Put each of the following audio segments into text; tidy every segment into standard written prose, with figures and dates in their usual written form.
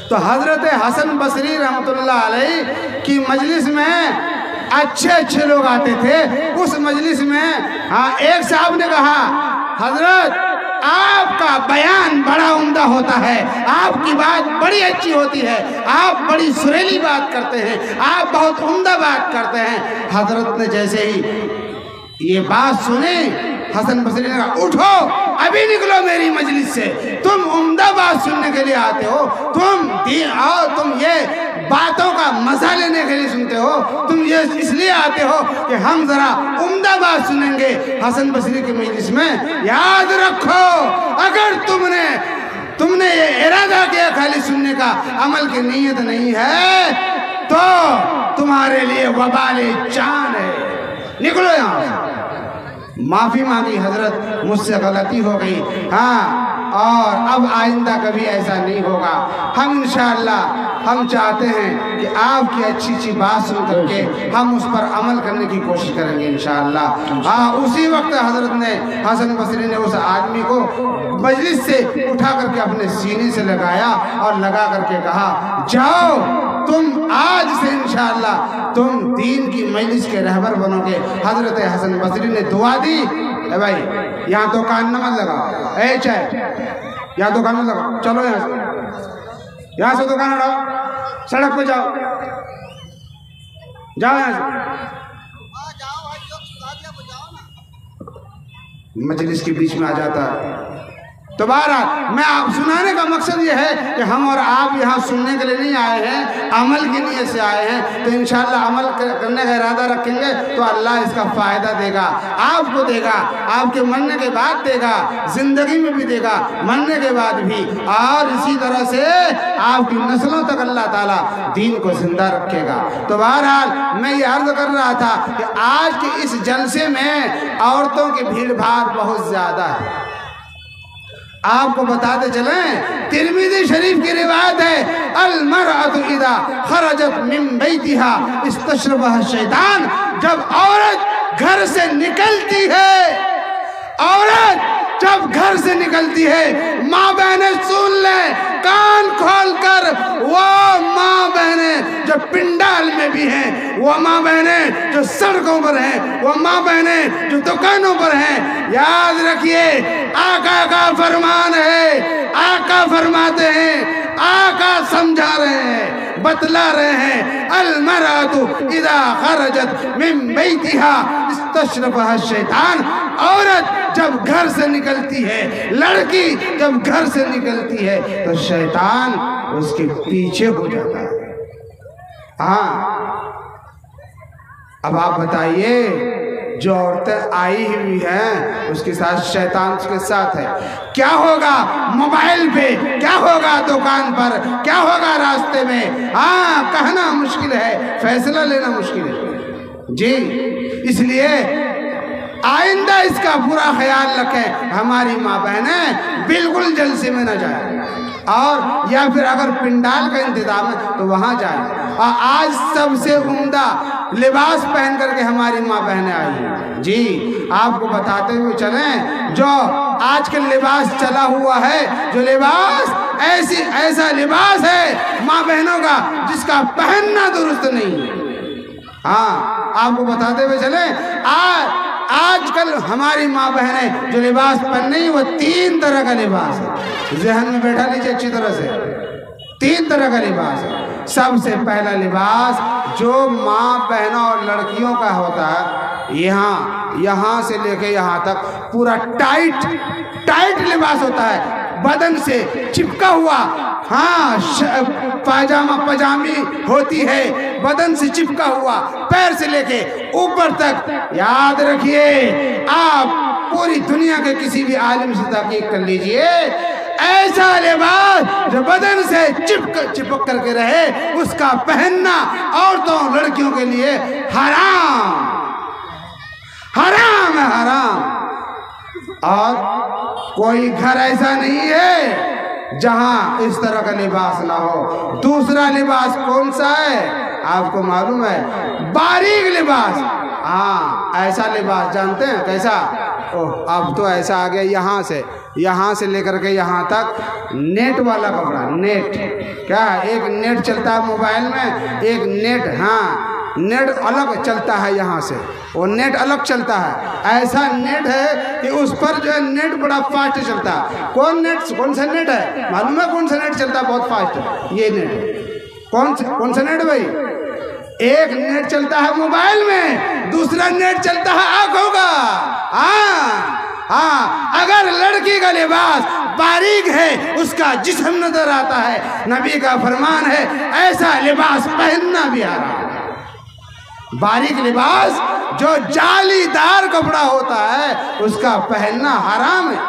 تو حضرت حسن بصری رحمۃ اللہ علیہ کی مجلس میں اچھے اچھے لوگ آتے تھے. اس مجلس میں ایک صاحب نے کہا حضرت آپ کا بیان بڑا عمدہ ہوتا ہے, آپ کی بات بڑی اچھی ہوتی ہے, آپ بڑی سریلی بات کرتے ہیں, آپ بہت عمدہ بات کرتے ہیں. حضرت نے جیسے ہی یہ بات سنی, حسن بصری نے کہا اٹھو ابھی نکلو میری مجلس سے, تم عمدہ بات سننے کے لیے آتے ہو, تم یہ باتوں کا مزہ لینے کے لیے سنتے ہو, تم یہ اس لیے آتے ہو کہ ہم ذرا عمدہ بات سنیں گے. حسن بصری کی مجلس میں یاد رکھو, اگر تم نے یہ ارادہ کیا خالی سننے کا, عمل کی نیت نہیں ہے, تو تمہارے لیے وبال جان ہے, نکلو یہاں سے. معافی مانگی حضرت مجھ سے غلطی ہو گئی, اور اب آئندہ کبھی ایسا نہیں ہوگا. ہم انشاءاللہ ہم چاہتے ہیں کہ آپ کی اچھی اچھی بات سن کر کے ہم اس پر عمل کرنے کی کوشش کریں گے انشاءاللہ. اسی وقت حضرت نے حسن بصری نے اس آدمی کو مجلس سے اٹھا کر کے اپنے سینے سے لگایا اور لگا کر کے کہا جاؤ, تم آج سے انشاءاللہ تم دین کی مجلس کے رہبر بنو گے. حضرت حسن بصری نے دعا دی, اے بھائی یہاں تو کان نہ مت لگاؤ, اے چاہے یہاں تو کان مت لگاؤ, چلو یہاں سے دکان ہٹاؤ, سڑک پہ جاؤ یہاں سے. مجلس کے بیچ میں آ جاتا ہے. تو بہرحال میں آپ سنانے کا مقصد یہ ہے کہ ہم اور آپ یہاں سننے کے لیے نہیں آئے ہیں, عمل کی نیت سے آئے ہیں. تو انشاءاللہ عمل کرنے کا ارادہ رکھیں گے تو اللہ اس کا فائدہ دے گا, آپ کو دے گا, آپ کے مرنے کے بعد دے گا, زندگی میں بھی دے گا, مرنے کے بعد بھی, اور اسی طرح سے آپ کی نسلوں تک اللہ تعالیٰ دین کو زندہ رکھے گا. تو بہرحال میں یہ عرض کر رہا تھا کہ آج کے اس جلسے میں عورتوں کی بھیڑ بھاڑ بہت زیادہ ہے. آپ کو بتاتے چلیں, ترمذی شریف کی روایت ہے المرأة اذا خرجت من بیتها استشرفها الشیطان. جب عورت گھر سے نکلتی ہے, عورت جب گھر سے نکلتی ہے, ماں بہنیں سن لیں کان کھول کر, وہ ماں بہنیں جو پنڈال میں بھی ہیں, وہ ماں بہنیں جو سڑکوں پر ہیں, وہ ماں بہنیں جو دکانوں پر ہیں, یاد رکھیے آقا کا فرمان ہے, آقا فرماتے ہیں, آقا سمجھا رہے ہیں, بتلا رہے ہیں, المرأة اذا خرجت من بیتها استشرفها الشیطان. عورت جب گھر سے نکلتی ہے, لڑکی جب گھر سے نکلتی ہے تو شیطان اس کے پیچھے ہو جاتا ہے. اب آپ بتائیے, جو عورتیں آئی ہوئی ہیں اس کے ساتھ شیطان اس کے ساتھ ہے, کیا ہوگا موبائل پہ, کیا ہوگا دکان پر, کیا ہوگا راستے میں, کہنا مشکل ہے, فیصلہ لینا مشکل ہے جی. اس لیے آئندہ اس کا پورا خیال رکھیں, ہماری ماں بہنیں بالکل جلسے میں نہ جائیں, اور یا پھر اگر پنڈال کا انتظام ہے تو وہاں جائیں. اور آج سب سے عمدہ لباس پہن کر کے ہماری ماں بہنیں آئی ہیں جی. آپ کو بتاتے ہوئے چلیں, جو آج کل لباس چلا ہوا ہے, جو لباس ایسا لباس ہے ماں بہنوں کا جس کا پہننا درست نہیں. آپ کو بتاتے ہوئے چلیں, آج کل ہماری ماں بہنیں جو لباس پہن رہی ہیں وہ 3 طرح کا لباس ہے. ذہن میں بیٹھا لیجیے اچھی طرح سے, 3 طرح کا لباس ہے. سب سے پہلا لباس جو ماں بہنوں اور لڑکیوں کا ہوتا ہے, یہاں سے لے کے یہاں تک پورا ٹائٹ لباس ہوتا ہے, بدن سے چپکا ہوا. پاجامی ہوتی ہے, بدن سے چپکا ہوا, پیر سے لے کے اوپر تک. یاد رکھیے, آپ پوری دنیا کے کسی بھی عالم سے تحقیق کر لیجئے, ایسا لباس جو بدن سے چپک کر کے رہے, اس کا پہننا عورتوں لڑکیوں کے لیے حرام ہے, حرام. اور کوئی گھر ایسا نہیں ہے جہاں اس طرح کا لباس نہ ہو. دوسرا لباس کون سا ہے آپ کو معلوم ہے؟ باریک لباس. ایسا لباس جانتے ہیں کیسا؟ اب تو ایسا آ گیا یہاں سے لے کر کے یہاں تک نیٹ والا کپڑا، نیٹ کیا ایک نیٹ چلتا ہے موبائل میں، ایک نیٹ، ہاں نیٹ الگ چلتا ہے، یہاں سے وہ نیٹ الگ چلتا ہے، ایسا نیٹ ہے کہ اس پر جو ہے نیٹ بڑا فاسٹ چلتا ہے۔ کون سا نیٹ ہے معلوم ہے؟ کون سا نیٹ چلتا ہے بہت فاسٹ؟ یہ نیٹ کون سا نیٹ بھائی؟ ایک نیٹ چلتا ہے موبائل میں، دوسرا نیٹ چلتا ہے آنکھوں کا۔ ہاں اگر لڑکی کا لباس باریک ہے اس کا جسم نظر آتا ہے، نبی کا فرمان ہے ایسا لباس پہننا بھی حرام ہے۔ باریک لباس جو جالی دار کپڑا ہوتا ہے اس کا پہننا حرام ہے۔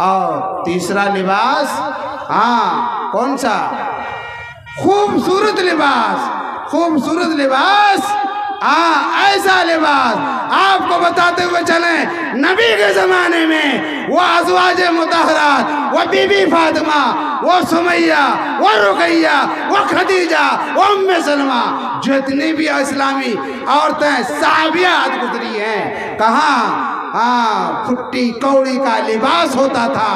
اور تیسرا لباس کون سا؟ خوبصورت لباس، ایسا لباس آپ کو بتاتے ہوئے چلیں، نبی کے زمانے میں وہ ازواج مطہرات، وہ بی بی فاطمہ، وہ سمیہ، وہ رقیہ، وہ خدیجہ، وہ ام سلمہ، جتنی بھی اسلامی عورتیں صحابیات گزری ہیں، کہاں پھٹی کوڑی کا لباس ہوتا تھا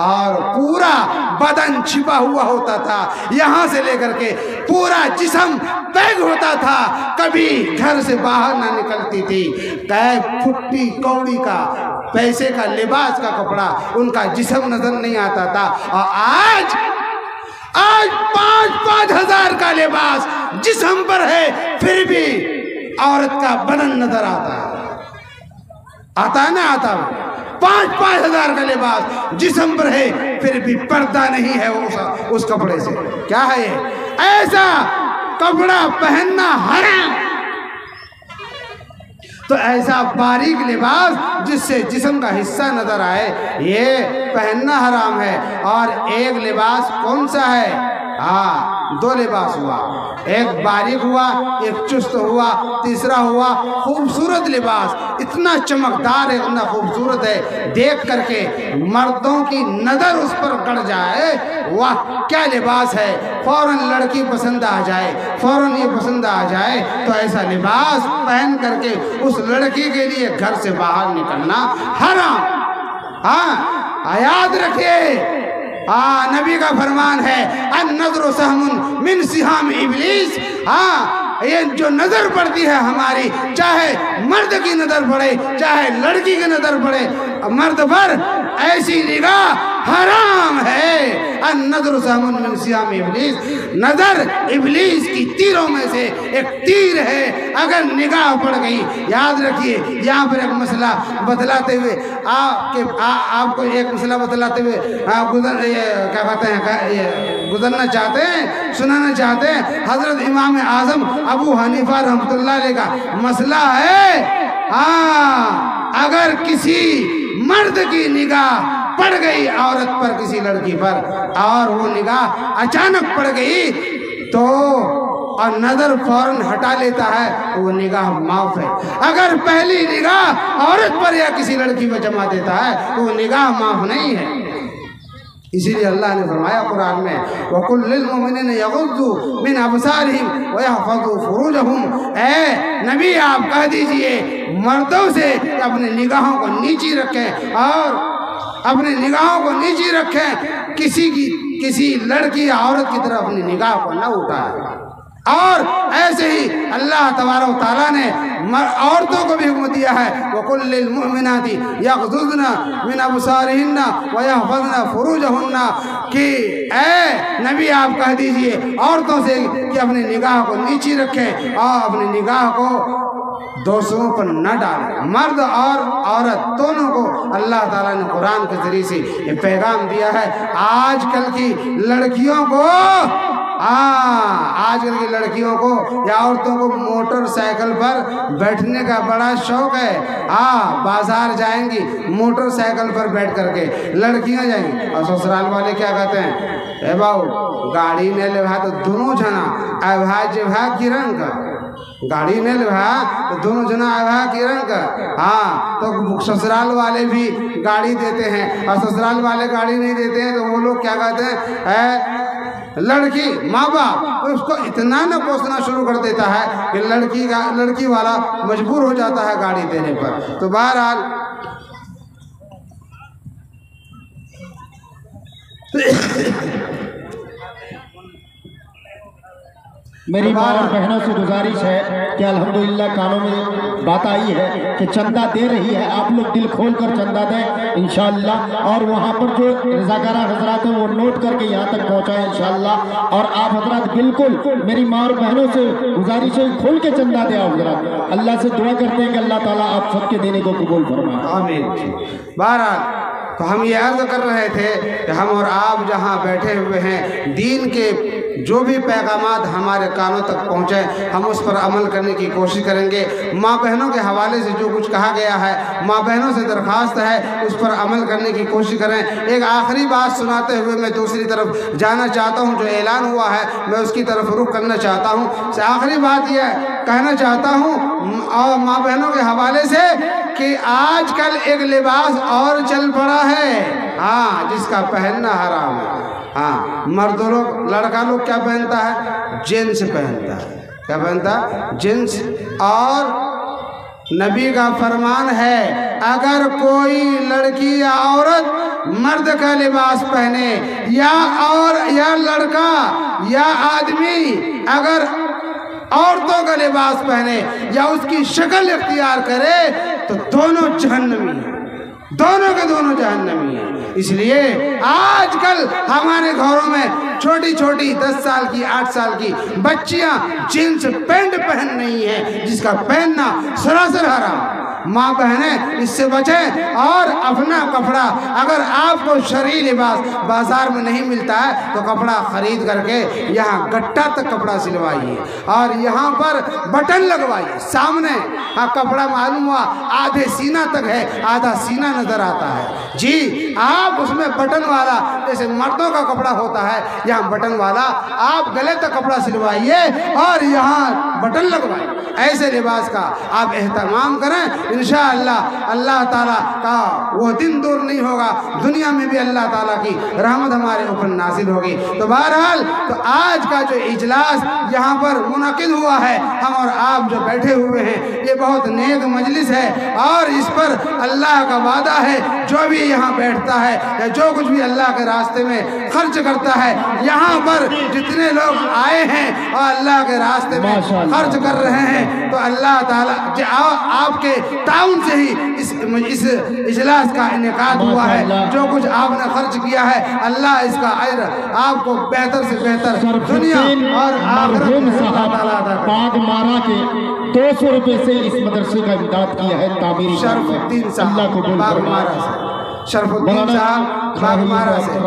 اور پورا بدن چھپا ہوا ہوتا تھا، یہاں سے لے کر کے پورا جسم پیک ہوتا تھا، کبھی گھر سے باہر نہ نکلتی تھی۔ پھٹی کوڑی کا پیسے کا لباس کا کپڑا، ان کا جسم نظر نہیں آتا تھا۔ اور آج 5,000 ہزار کا لباس جسم پر ہے، پھر بھی عورت کا بدن نظر آتا ہے، آتا ہے نا؟ آتا ہے 5,000 ہزار کا لباس جسم پر ہے، پھر بھی پردہ نہیں ہے اس کپڑے سے۔ کیا ہے یہ؟ ایسا کپڑا پہننا حرام۔ تو ایسا باریک لباس جس سے جسم کا حصہ نظر آئے یہ پہننا حرام ہے۔ اور ایک لباس کون سا ہے؟ 2 لباس ہوا، ایک باریک ہوا، ایک چست ہوا، تیسرا ہوا خوبصورت لباس، اتنا چمکدار ہے، اتنا خوبصورت ہے، دیکھ کر کے مردوں کی نظر اس پر گڑ جائے، واہ کیا لباس ہے، فوراً لڑکی پسند آ جائے، فوراً یہ پسند آ جائے، تو ایسا لباس پہن کر کے اس لڑکی کے لیے گھر سے باہر نکلنا حرام۔ یاد رکھیے نبی کا فرمان ہے النظر سہم من سہام ابلیس۔ یہ جو نظر پڑتی ہے ہماری، چاہے مرد کی نظر پڑے چاہے لڑکی کی نظر پڑے، مرد پر ایسی نگاہ حرام ہے۔ النظر سہم من سہام ابلیس، نظر ابلیس کی تیروں میں سے ایک تیر ہے، اگر نگاہ پڑ گئی۔ یاد رکھیے یہاں پر ایک مسئلہ بتلاتے ہوئے آپ کو ایک مسئلہ بتلاتے ہوئے کیا کہتے ہیں گزرنا چاہتے ہیں، سنانا چاہتے ہیں۔ حضرت امام اعظم ابو حنیفہ رحمۃ اللہ علیہ کا مسئلہ ہے، اگر کسی مرد کی نگاہ پڑ گئی عورت پر، کسی لڑکی پر، اور وہ نگاہ اچانک پڑ گئی تو اور نظر فوراً ہٹا لیتا ہے، وہ نگاہ معاف ہے۔ اگر پہلی نگاہ عورت پر یا کسی لڑکی پر جما دیتا ہے تو وہ نگاہ معاف نہیں ہے۔ اسی لیے اللہ نے فرمایا قرآن میں وَقُلْ لِلْمُؤْمِنِينَ يَغُضُّوا مِنْ أَبْصَارِهِمْ وَيَحْفَظُوا فُرُوجَهُمْ۔ اے نبی آپ کہہ دیجئے مردوں سے اپنے نگاہوں کو نیچی رکھیں، اور اپنے نگاہوں کو نیچی رکھیں، کسی لڑکی یا عورت کی طرف اپنی نگاہ کو نہ اٹھائیں۔ اور ایسے ہی اللہ تبارک و تعالیٰ نے عورتوں کو بھی حکم دیا ہے وَقُلْ لِلْمُؤْمِنَاتِ يَغْضُضْنَ مِنْ أَبْصَارِهِنَّ وَيَحْفَظْنَ فُرُوجَهُنَّ کہ اے نبی آپ کہہ دیجئے عورتوں سے کہ اپنی نگاہ کو نیچی رکھیں اور اپنی نگاہ کو دوسروں پر نہ ڈالیں۔ مرد اور عورت دونوں کو اللہ تعالیٰ نے قرآن کے ذریعے سے یہ پیغام دیا ہے۔ آج کل کی لڑکیوں کو یا عورتوں کو موٹر سائیکل پر بیٹھنے کا بڑا شوق ہے۔ بازار جائیں گی موٹر سائیکل پر بیٹھ کر کے، لڑکیاں جائیں گی، اور سسرال والے کیا کہتے ہیں، اے باؤ گاڑی نے لے تو دونوں جنا اے بھائی جے بھائی کی رنگ کا گاڑی نے لے تو دونوں جنا اے بھائی کی رنگ کا۔ تو سسرال والے بھی گاڑی دیتے ہیں، اور سسرال والے گاڑی نہیں دیتے ہیں تو وہ لوگ کیا کہتے ہیں، اے لڑکی ماں باپ اس کو اتنا نہ کوسنا شروع کر دیتا ہے کہ لڑکی والا مجبور ہو جاتا ہے گاڑی دینے پر۔ تو بہرحال میری ماں اور بہنوں سے گزارش ہے کہ الحمدللہ کانوں میں بات آئی ہے کہ چندہ دے رہی ہے، آپ لوگ دل کھول کر چندہ دیں انشاءاللہ، اور وہاں پر جو رضاکارہ حضرات ہیں وہ نوٹ کر کے یہاں تک پہنچائیں انشاءاللہ، اور آپ حضرات بالکل میری ماں اور بہنوں سے گزارش ہے کھول کے چندہ دیں حضرات، اللہ سے دعا کرتے ہیں کہ اللہ تعالیٰ آپ سب کے دینے کو قبول فرمائے آمین۔ بہرحال تو ہم یہ عرض کر رہے تھے کہ ہم اور آپ جہاں بیٹھے ہوئے ہیں، دین کے جو بھی پیغامات ہمارے کانوں تک پہنچے ہم اس پر عمل کرنے کی کوشش کریں گے۔ ماں بہنوں کے حوالے سے جو کچھ کہا گیا ہے، ماں بہنوں سے درخواست ہے اس پر عمل کرنے کی کوشش کریں۔ ایک آخری بات سناتے ہوئے میں دوسری طرف جانا چاہتا ہوں، جو اعلان ہوا ہے میں اس کی طرف رخ کرنا چاہتا ہوں۔ آخری بات یہ کہنا چاہتا ہوں اور ماں بہنوں کے حوالے سے کہ آج کل ایک لباس اور چل پڑا ہے، جس کا پہننا حرام ہے۔ مرد لوگ، لڑکا لوگ کیا پہنتا ہے؟ جینس پہنتا ہے۔ کیا پہنتا ہے؟ جینس۔ اور نبی کا فرمان ہے اگر کوئی لڑکی یا عورت مرد کا لباس پہنے یا لڑکا یا آدمی اگر عورتوں کا لباس پہنے یا اس کی شکل اختیار کرے تو دونوں جہنمی ہیں، دونوں کے دونوں جہنمی ہیں۔ اس لیے آج کل ہمارے گھروں میں چھوٹی چھوٹی 10 سال کی 8 سال کی بچیاں جینس پینٹ پہن رہی ہیں، جس کا پہننا سراسر حرام۔ ماں بہنیں اس سے بچیں، اور اپنا کپڑا اگر آپ کو شرعی لباس بازار میں نہیں ملتا ہے تو کپڑا خرید کر کے یہاں گٹا تک کپڑا سلوائیے اور یہاں پر بٹن لگوائیے سامنے۔ کپڑا معلوم ہوا آدھے سینہ تک ہے، آدھا سینہ نظر آتا ہے، جی آپ اس میں بٹن والا، جیسے مردوں کا کپڑا ہوتا ہے یہاں بٹن والا، آپ گلے تک کپڑا سلوائیے اور یہاں بٹن لگوائیے۔ ایسے لباس کا آپ اہتمام کریں، انشاءاللہ اللہ تعالیٰ کا وہ دن دور نہیں ہوگا، دنیا میں بھی اللہ تعالیٰ کی رحمت ہمارے اوپر نازل ہوگی۔ تو بہرحال تو آج کا جو اجلاس یہاں پر منعقد ہوا ہے، ہم اور آپ جو بیٹھے ہوئے ہیں، یہ بہت نیک مجلس ہے، اور اس پر اللہ کا وعدہ ہے جو بھی یہاں بیٹھتا ہے یا جو کچھ بھی اللہ کے راستے میں خرچ کرتا ہے، یہاں پر جتنے لوگ آئے ہیں اور اللہ کے راستے میں خرچ کر رہے ہیں، تو اللہ تعالیٰ آپ کے تعاون سے ہی اس اجلاس کا انعقاد ہوا ہے۔ جو کچھ آپ نے خرچ کیا ہے اللہ اس کا اجر آپ کو بہتر سے بہتر دنیا اور آخرت میں اللہ تعالیٰ عطا کرے۔ باغ مارا کے 200 روپے سے اس مدرسے کا امداد کیا ہے تعمیری شرف الدین صاحب باغ مارا سے، شرف الدین صاحب باغ مارا سے۔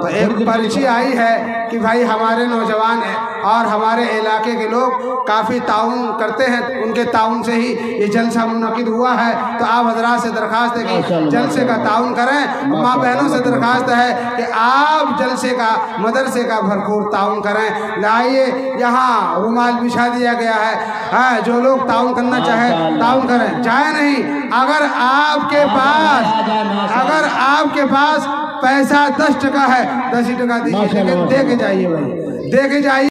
تو ایک پرچی آئی ہے کہ بھائی ہمارے نوجوان ہیں اور ہمارے علاقے کے لوگ کافی تعاون کرتے ہیں، ان کے تعاون سے ہی یہ جلسہ منعقد ہوا ہے، تو آپ حضرات سے درخواست ہے کہ جلسے کا تعاون کریں۔ ماں بہنوں سے درخواست ہے کہ آپ جلسے کا، مدرسے کا بھرپور تعاون کریں۔ لائیے یہاں رومال بچھا دیا گیا ہے، جو لوگ تعاون کرنا چاہیں تعاون کریں، جائیں نہیں۔ اگر آپ کے پاس پیسہ 10 ٹکا ہے 10 ٹکا دیجیے، لیکن دے کے جائیے بھائی، دے کے جائیے۔